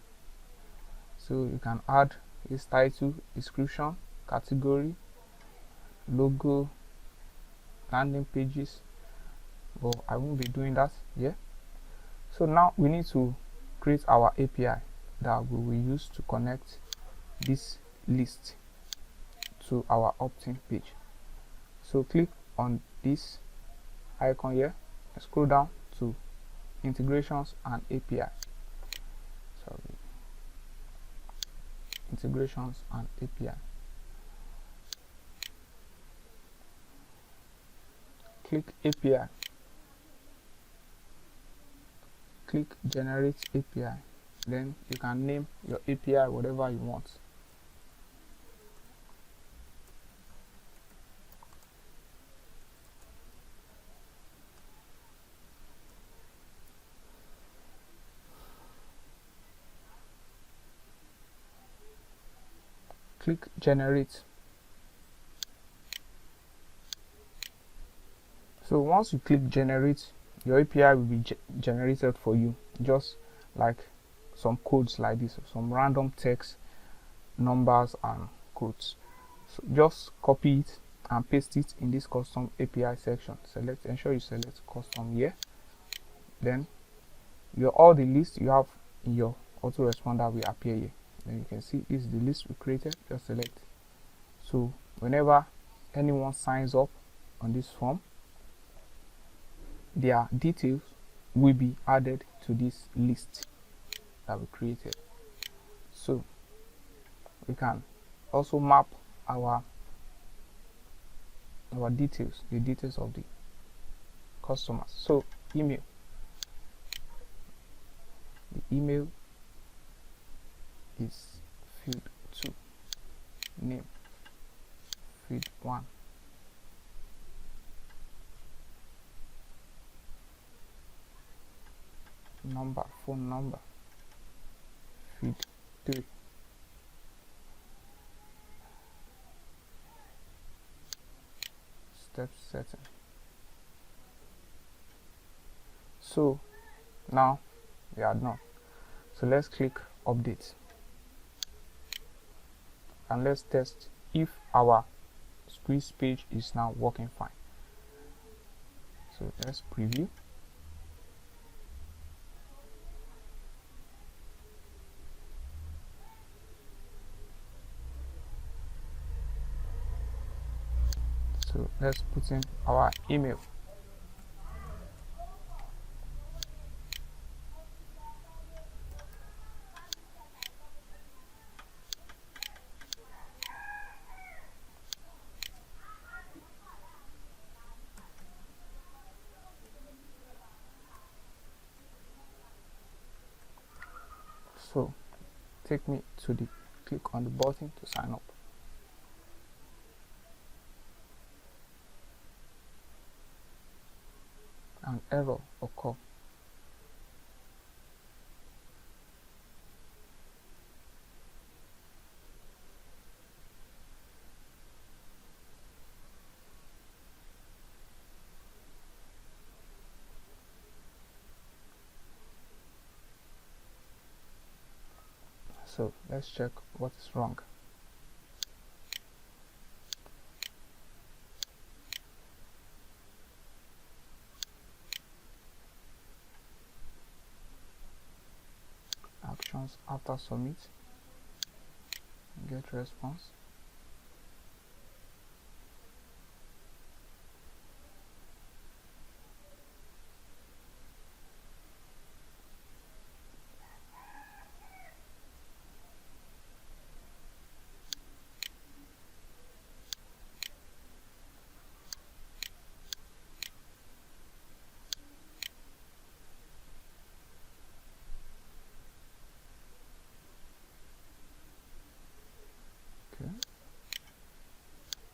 So you can add his title, description, category, logo, landing pages, but I won't be doing that here. So now we need to create our API that we will use to connect this list to our Optin page. So click on this icon here and scroll down to integrations and API. Integrations and API. Click API. Click generate API. Then you can name your API whatever you want. Click generate. So once you click generate, your API will be generated for you, just like some codes like this, some random text, numbers and codes. So just copy it and paste it in this custom API section. Ensure you select custom here. Then all the list you have in your autoresponder will appear here. Then you can see this is the list we created. Just select. So whenever anyone signs up on this form, their details will be added to this list that we created. So we can also map our details, the details of the customers. So email, the email is field 2, name field 1, number, phone number field 3, step setting. So now we are done. So let's click update and let's test if our squeeze page is now working fine. So let's preview. So let's put in our email. So take me to the click on the button to sign up. An error occur. So let's check what is wrong. Actions after submit, get response.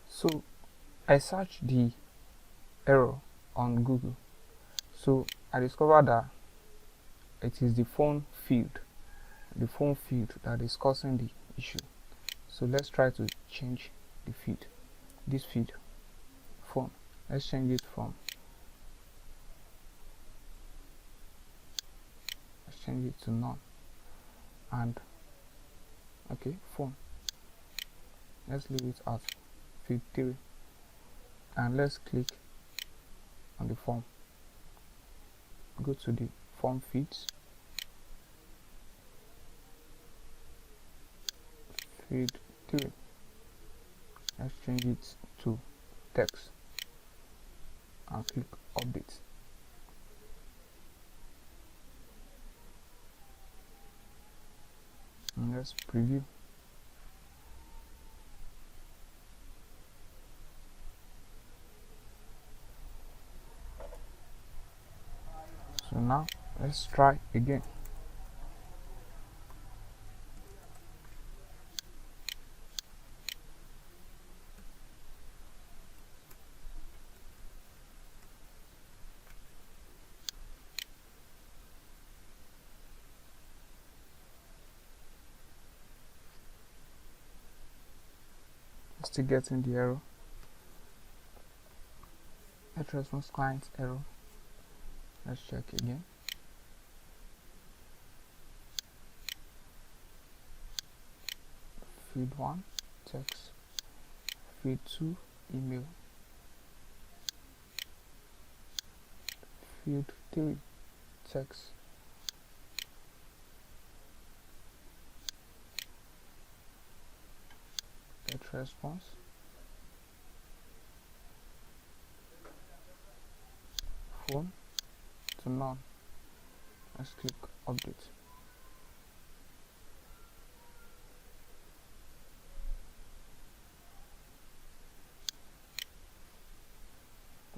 So I searched the error on Google. So I discovered that it is the phone field that is causing the issue. So let's try to change the field, this field, phone. Let's change it from, let's change it to none, and okay, phone, let's leave it at field 3, and let's click on the form. Go to the form feeds, field 3, let's change it to text and click update. And let's preview. So now let's try again. Still getting the error. Let response client error. Let's check again. Field 1 text, field 2 email, field 3 text, get response, phone to none. Let's click update.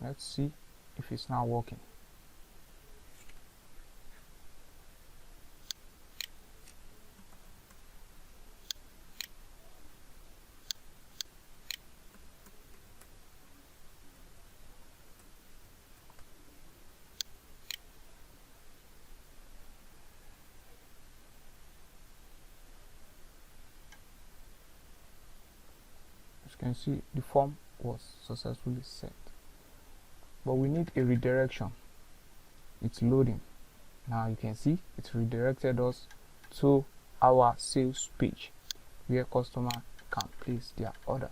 Let's see if it's now working. As you can see, the form was successfully set, but we need a redirection. It's loading. Now you can see it redirected us to our sales page where customer can place their order.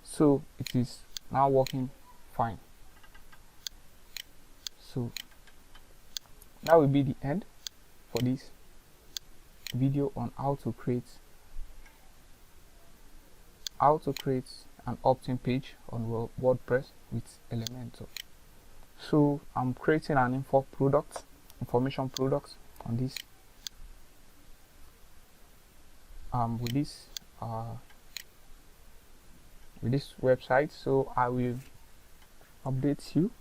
So it is now working fine. So that will be the end for this video on how to create an opt-in page on WordPress with Elementor. So I'm creating an information product on this with this website. So I will update you.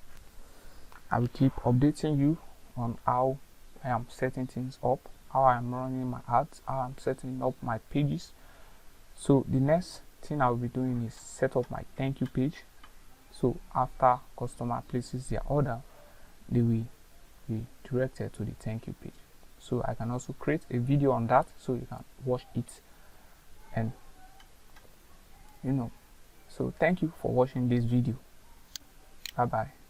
I will keep updating you on how I am setting things up, how I am running my ads, how I'm setting up my pages. So the next thing I will be doing is set up my thank you page. So after customer places their order, they will be directed to the thank you page. So I can also create a video on that so you can watch it, and so thank you for watching this video. Bye bye.